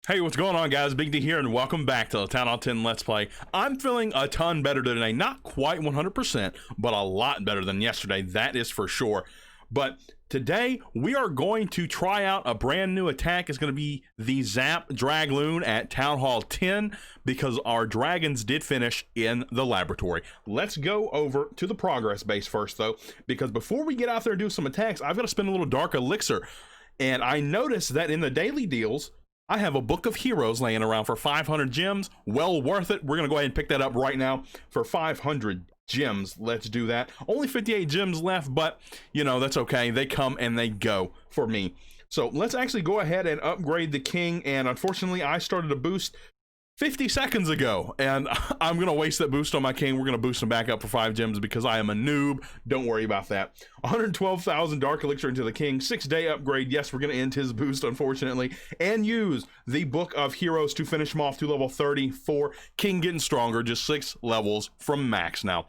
Hey, what's going on, guys? Big D here, and welcome back to the Town Hall 10 Let's Play. I'm feeling a ton better today. Not quite 100%, but a lot better than yesterday, that is for sure. But today, we are going to try out a brand new attack. It's going to be the Zap Dragloon at Town Hall 10, because our dragons did finish in the laboratory. Let's go over to the progress base first, though, because before we get out there and do some attacks, I've got to spend a little dark elixir. And I noticed that in the daily deals, I have a book of heroes laying around for 500 gems. Well worth it. We're going to go ahead and pick that up right now for 500 gems. Let's do that. Only 58 gems left, but you know, that's okay. They come and they go for me. So let's actually go ahead and upgrade the king. And unfortunately, I started a boost 50 seconds ago, and I'm going to waste that boost on my king. We're going to boost him back up for 5 gems because I am a noob. Don't worry about that. 112,000 dark elixir into the king. 6-day upgrade. Yes, we're going to end his boost, unfortunately, and use the book of heroes to finish him off to level 34. King getting stronger, just 6 levels from max now.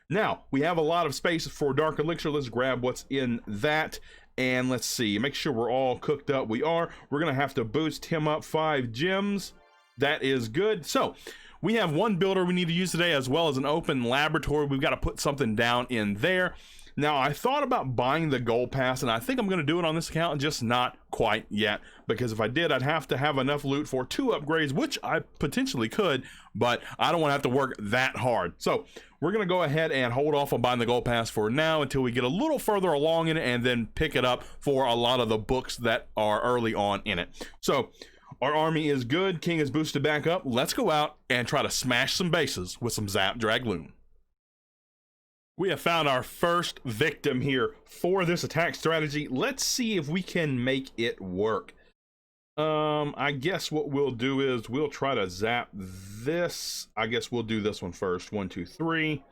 Now, we have a lot of space for dark elixir. Let's grab what's in that. And let's see, make sure we're all cooked up. We are. We're going to have to boost him up 5 gems. That is good. So we have one builder we need to use today, as well as an open laboratory. We've got to put something down in there. Now, I thought about buying the gold pass, and I think I'm going to do it on this account, just not quite yet, because if I did, I'd have to have enough loot for 2 upgrades, which I potentially could, but I don't want to have to work that hard. So we're going to go ahead and hold off on buying the gold pass for now until we get a little further along in it, and then pick it up for a lot of the books that are early on in it. So our army is good. King is boosted back up. Let's go out and try to smash some bases with some Zap Dragloon. We have found our first victim here for this attack strategy. Let's see if we can make it work. I guess what we'll do is we'll try to zap this. I guess we'll do this one first. 1, 2, 3.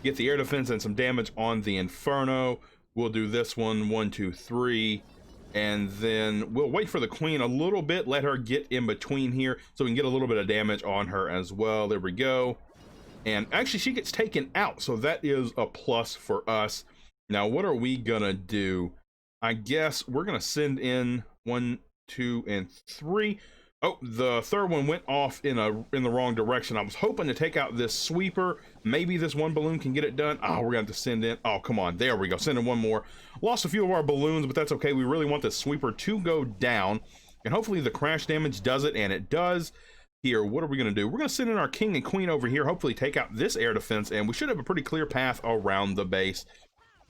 Get the air defense and some damage on the Inferno. We'll do this one. 1, 2, 3. And then we'll wait for the queen a little bit, let her get in between here so we can get a little bit of damage on her as well. There we go. And actually, she gets taken out, so that is a plus for us. Now, what are we gonna do? I guess we're gonna send in 1, 2, and 3. Oh, the third one went off in the wrong direction. I was hoping to take out this sweeper. Maybe this one balloon can get it done. Oh, we're gonna have to send in. Oh, come on. There we go. Send in one more. Lost a few of our balloons, but that's okay. We really want the sweeper to go down, and hopefully the crash damage does it, and it does. Here, what are we gonna do? We're gonna send in our king and queen over here. Hopefully take out this air defense, and we should have a pretty clear path around the base.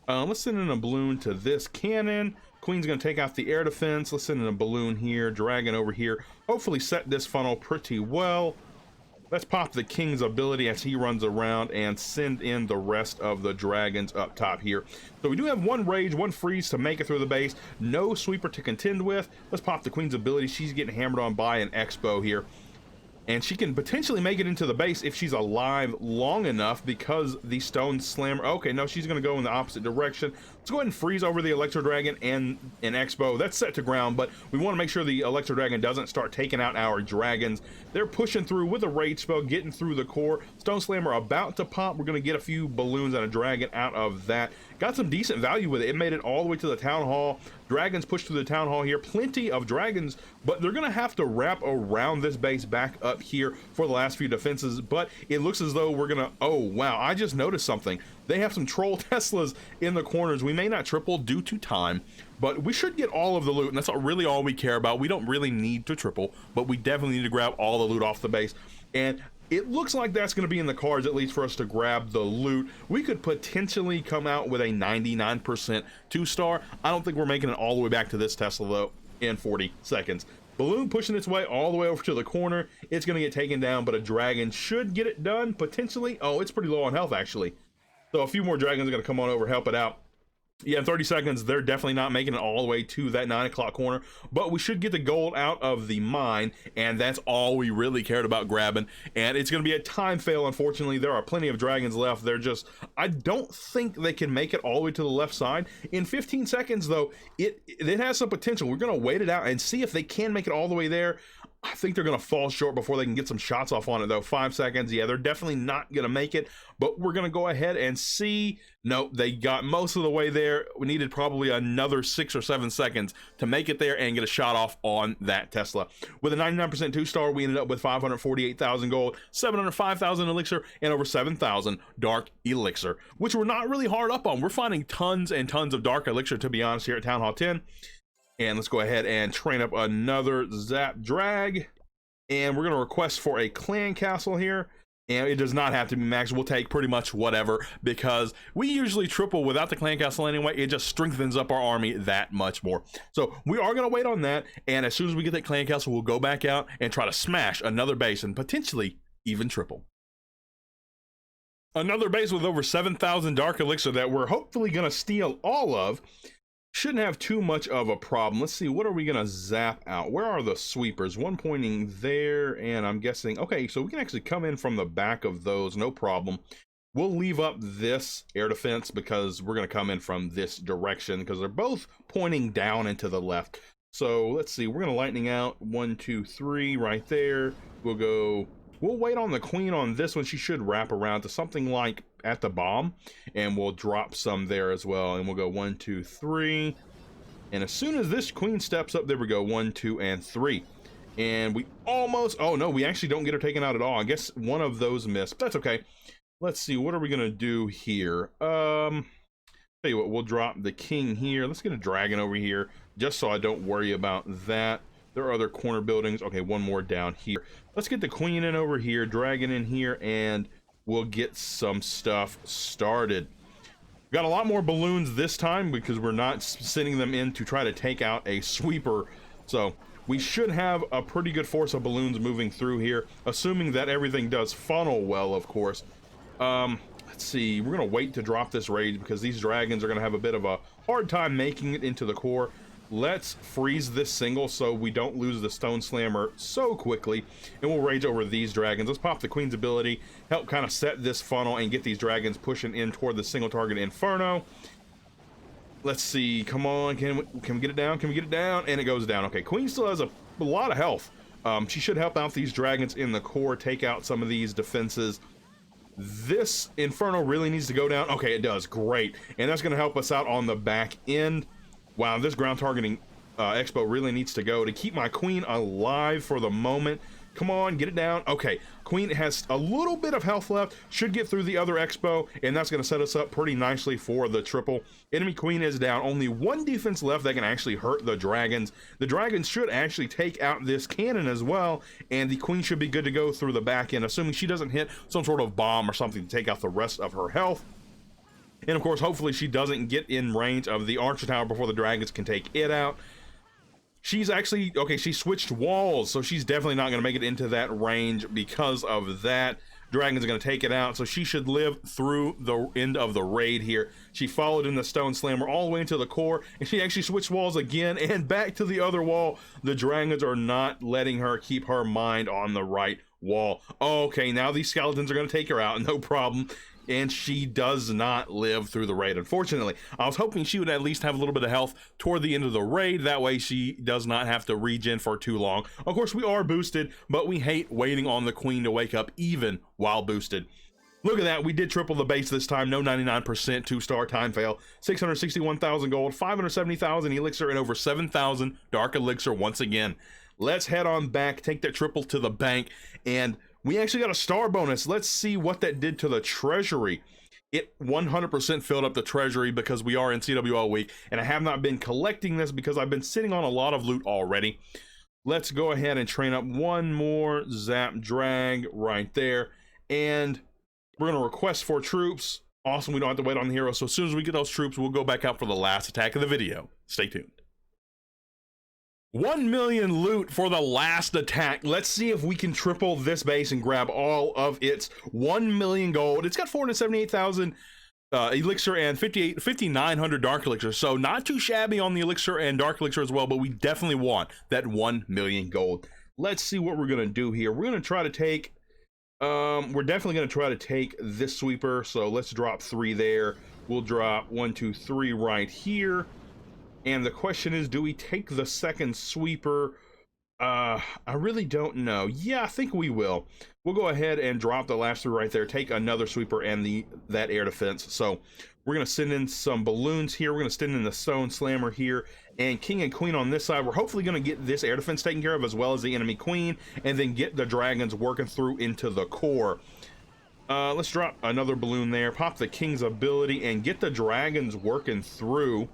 Let's send in a balloon to this cannon. Queen's gonna take out the air defense. Let's send in a balloon here, dragon over here. Hopefully set this funnel pretty well. Let's pop the king's ability as he runs around and send in the rest of the dragons up top here. So we do have 1 rage, 1 freeze to make it through the base. No sweeper to contend with. Let's pop the queen's ability. She's getting hammered on by an expo here. And she can potentially make it into the base if she's alive long enough, because the stone slammer. Okay, no, she's going to go in the opposite direction. Let's go ahead and freeze over the Electro Dragon and an Expo. That's set to ground, but we want to make sure the Electro Dragon doesn't start taking out our dragons. They're pushing through with a rage spell, getting through the core. Stone Slammer about to pop. We're going to get a few balloons and a dragon out of that. Got some decent value with it. It made it all the way to the town hall. Dragons pushed through the town hall here. Plenty of dragons, but they're going to have to wrap around this base back up here for the last few defenses. But it looks as though we're going to... Oh, wow. I just noticed something. They have some troll Teslas in the corners. We may not triple due to time, but we should get all of the loot, and that's really all we care about. We don't really need to triple, but we definitely need to grab all the loot off the base. And it looks like that's going to be in the cards, at least for us to grab the loot. We could potentially come out with a 99% 2-star. I don't think we're making it all the way back to this Tesla, though, in 40 seconds. Balloon pushing its way all the way over to the corner. It's going to get taken down, but a dragon should get it done, potentially. Oh, it's pretty low on health, actually. So a few more dragons are going to come on over, help it out. Yeah, in 30 seconds, they're definitely not making it all the way to that 9 o'clock corner, but we should get the gold out of the mine, and that's all we really cared about grabbing. And it's going to be a time fail, unfortunately. There are plenty of dragons left. They're just, I don't think they can make it all the way to the left side. In 15 seconds, though, it has some potential. We're going to wait it out and see if they can make it all the way there. I think they're going to fall short before they can get some shots off on it, though. 5 seconds. Yeah, they're definitely not going to make it, but we're going to go ahead and see. Nope, they got most of the way there. We needed probably another 6 or 7 seconds to make it there and get a shot off on that Tesla. With a 99% 2-star, we ended up with 548,000 gold, 705,000 elixir, and over 7,000 dark elixir, which we're not really hard up on. We're finding tons and tons of dark elixir, to be honest, here at Town Hall 10. And let's go ahead and train up another Zap Drag. And we're going to request for a clan castle here. And it does not have to be max. We'll take pretty much whatever, because we usually triple without the clan castle anyway. It just strengthens up our army that much more. So we are going to wait on that. And as soon as we get that clan castle, we'll go back out and try to smash another base and potentially even triple. Another base with over 7,000 dark elixir that we're hopefully going to steal all of. Shouldn't have too much of a problem. Let's see, what are we gonna zap out? Where are the sweepers? One pointing there, and I'm guessing, okay, so we can actually come in from the back of those, no problem. We'll leave up this air defense because we're gonna come in from this direction because they're both pointing down and to the left. So let's see, we're gonna lightning out 1, 2, 3 right there. We'll wait on the queen on this one. She should wrap around to something like at the bomb, and we'll drop some there as well. And we'll go 1, 2, 3. And as soon as this queen steps up, there we go, 1, 2, and 3. And we almost, oh no, we actually don't get her taken out at all. I guess one of those missed, but that's okay. Let's see, what are we gonna do here? Tell you what, we'll drop the king here. Let's get a dragon over here, just so I don't worry about that. There are other corner buildings. Okay, one more down here. Let's get the queen in over here, dragon in here, and we'll get some stuff started. Got a lot more balloons this time because we're not sending them in to try to take out a sweeper. So we should have a pretty good force of balloons moving through here, assuming that everything does funnel well, of course. Let's see, we're gonna wait to drop this raid because these dragons are gonna have a bit of a hard time making it into the core. Let's freeze this single so we don't lose the stone slammer so quickly, and we'll rage over these dragons. Let's pop the queen's ability, help kind of set this funnel and get these dragons pushing in toward the single target inferno. Let's see, come on, can we get it down? Can we get it down? And it goes down. Okay, queen still has a lot of health. She should help out these dragons in the core, take out some of these defenses. This inferno really needs to go down. Okay, it does, great. And that's gonna help us out on the back end. Wow, this ground targeting expo really needs to go to keep my queen alive for the moment. Come on, get it down. Okay, queen has a little bit of health left, should get through the other expo, and that's going to set us up pretty nicely for the triple. Enemy queen is down. Only one defense left that can actually hurt the dragons. The dragons should actually take out this cannon as well, and the queen should be good to go through the back end, assuming she doesn't hit some sort of bomb or something to take out the rest of her health. And of course, hopefully she doesn't get in range of the archer tower before the dragons can take it out. She's actually, okay, she switched walls, so she's definitely not going to make it into that range because of that. Dragon's going to take it out, so she should live through the end of the raid here. She followed in the stone slammer all the way into the core, and she actually switched walls again and back to the other wall. The dragons are not letting her keep her mind on the right wall. Okay, now these skeletons are going to take her out, no problem. And she does not live through the raid, unfortunately. I was hoping she would at least have a little bit of health toward the end of the raid. That way she does not have to regen for too long. Of course, we are boosted, but we hate waiting on the queen to wake up even while boosted. Look at that, we did triple the base this time. No 99% 2-star time fail. 661,000 gold, 570,000 elixir, and over 7,000 dark elixir once again. Let's head on back, take that triple to the bank, and we actually got a star bonus. Let's see what that did to the treasury. It 100% filled up the treasury because we are in CWL week, and I have not been collecting this because I've been sitting on a lot of loot already. Let's go ahead and train up one more Zap Drag right there, and we're going to request for troops. Awesome, we don't have to wait on the hero, so as soon as we get those troops, we'll go back out for the last attack of the video. Stay tuned. 1 million loot for the last attack. Let's see if we can triple this base and grab all of its 1 million gold. It's got 478,000 elixir and 5,900 dark elixir, so not too shabby on the elixir and dark elixir as well, but we definitely want that 1 million gold. Let's see what we're gonna do here. We're gonna try to take we're definitely gonna try to take this sweeper, so let's drop 3 there. We'll drop 1, 2, 3 right here. And the question is, do we take the second sweeper? I really don't know. Yeah, I think we will. We'll go ahead and drop the last three right there, take another sweeper and that air defense. So we're gonna send in some balloons here. We're gonna send in the stone slammer here, and king and queen on this side. We're hopefully gonna get this air defense taken care of as well as the enemy queen, and then get the dragons working through into the core. Let's drop another balloon there, pop the king's ability, and get the dragons working through.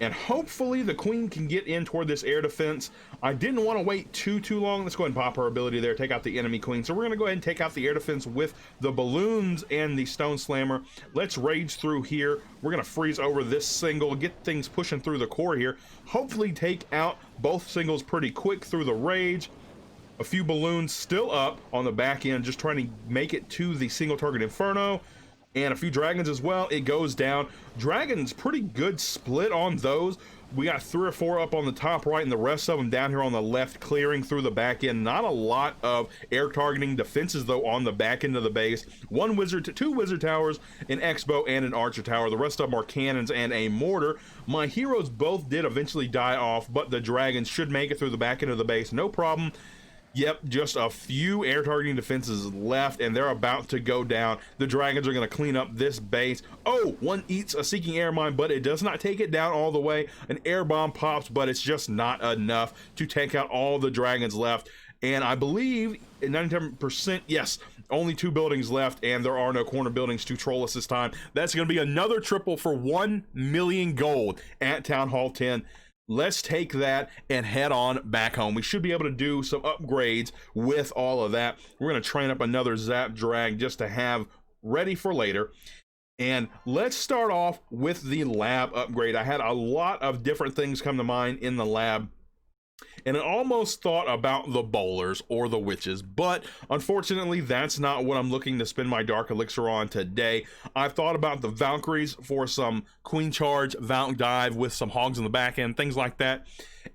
And hopefully the queen can get in toward this air defense. I didn't want to wait too long. Let's go ahead and pop her ability there, take out the enemy queen. So we're going to go ahead and take out the air defense with the balloons and the stone slammer. Let's rage through here. We're going to freeze over this single, get things pushing through the core here. Hopefully take out both singles pretty quick through the rage. A few balloons still up on the back end, just trying to make it to the single target inferno. And a few dragons as well. It goes down. Dragons, pretty good split on those. We got 3 or 4 up on the top right, and the rest of them down here on the left, clearing through the back end. Not a lot of air targeting defenses though on the back end of the base. 2 wizard towers, an X-bow, and an archer tower. The rest of them are cannons and a mortar. My heroes both did eventually die off, but the dragons should make it through the back end of the base, no problem. Yep, just a few air targeting defenses left, and they're about to go down. The dragons are going to clean up this base. Oh, one eats a seeking air mine, but it does not take it down all the way. An air bomb pops, but it's just not enough to take out all the dragons left. And I believe 97%, yes, only 2 buildings left, and there are no corner buildings to troll us this time. That's going to be another triple for 1 million gold at Town Hall 10. Let's take that and head on back home. We should be able to do some upgrades with all of that. We're going to train up another Zap Drag just to have ready for later. And let's start off with the lab upgrade. I had a lot of different things come to mind in the lab, and I almost thought about the bowlers or the witches, but unfortunately that's not what I'm looking to spend my dark elixir on today. I've thought about the Valkyries for some queen charge, Valk dive with some hogs in the back end, things like that,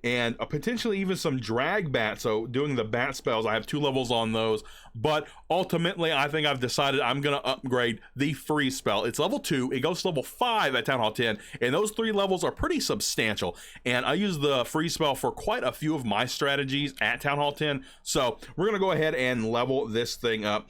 and potentially even some drag bat. So doing the bat spells, I have 2 levels on those, but ultimately I think I've decided I'm gonna upgrade the freeze spell. It's level 2, it goes to level 5 at Town Hall 10, and those 3 levels are pretty substantial, and I use the freeze spell for quite a few of my strategies at Town Hall 10. So we're gonna go ahead and level this thing up.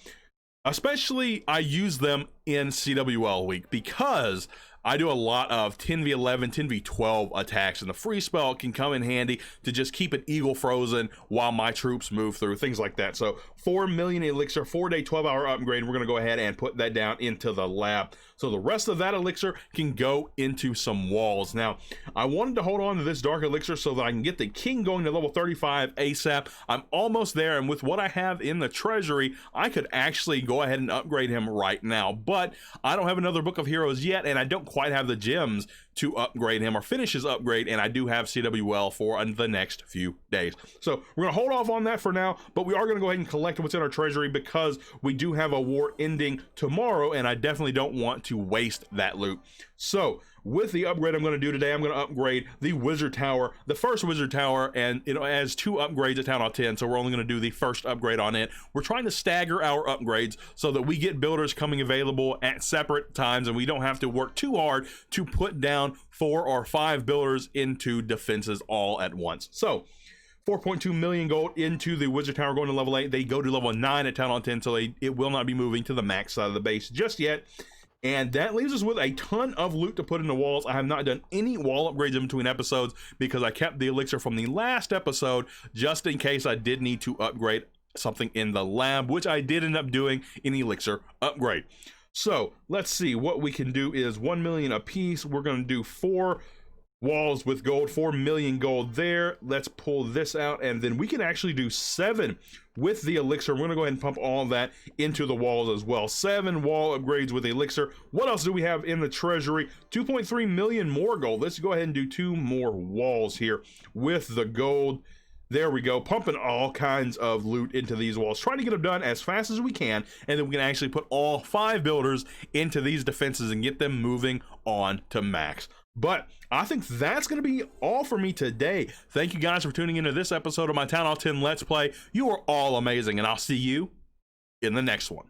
Especially I use them in CWL week because I do a lot of 10v11, 10v12 attacks, and the free spell can come in handy to just keep an eagle frozen while my troops move through, things like that. So 4 million elixir, 4-day, 12-hour upgrade. We're going to go ahead and put that down into the lab. So the rest of that elixir can go into some walls. Now, I wanted to hold on to this dark elixir so that I can get the king going to level 35 ASAP. I'm almost there, and with what I have in the treasury, I could actually go ahead and upgrade him right now. But I don't have another book of heroes yet, and I don't quite have the gems to upgrade him or finish his upgrade, and I do have CWL for the next few days. So we're gonna hold off on that for now, but we are gonna go ahead and collect what's in our treasury because we do have a war ending tomorrow, and I definitely don't want to waste that loot. So with the upgrade I'm going to do today, I'm going to upgrade the wizard tower, the first wizard tower, and it has 2 upgrades at Town Hall 10, so we're only going to do the first upgrade on it. We're trying to stagger our upgrades so that we get builders coming available at separate times, and we don't have to work too hard to put down 4 or 5 builders into defenses all at once. So 4.2 million gold into the wizard tower going to level 8. They go to level 9 at Town Hall 10, so it will not be moving to the max side of the base just yet. And that leaves us with a ton of loot to put in the walls. I have not done any wall upgrades in between episodes because I kept the elixir from the last episode just in case I did need to upgrade something in the lab, which I did end up doing in elixir upgrade. So let's see, what we can do is 1 million a piece. We're going to do 4 walls with gold, 4 million gold there. Let's pull this out, and then we can actually do 7 with the elixir. We're gonna go ahead and pump all that into the walls as well. 7 wall upgrades with the elixir. What else do we have in the treasury? 2.3 million more gold. Let's go ahead and do 2 more walls here with the gold. There we go, pumping all kinds of loot into these walls, trying to get them done as fast as we can, and then we can actually put all 5 builders into these defenses and get them moving on to max. But I think that's going to be all for me today. Thank you guys for tuning into this episode of my Town Hall 10 Let's Play. You are all amazing, and I'll see you in the next one.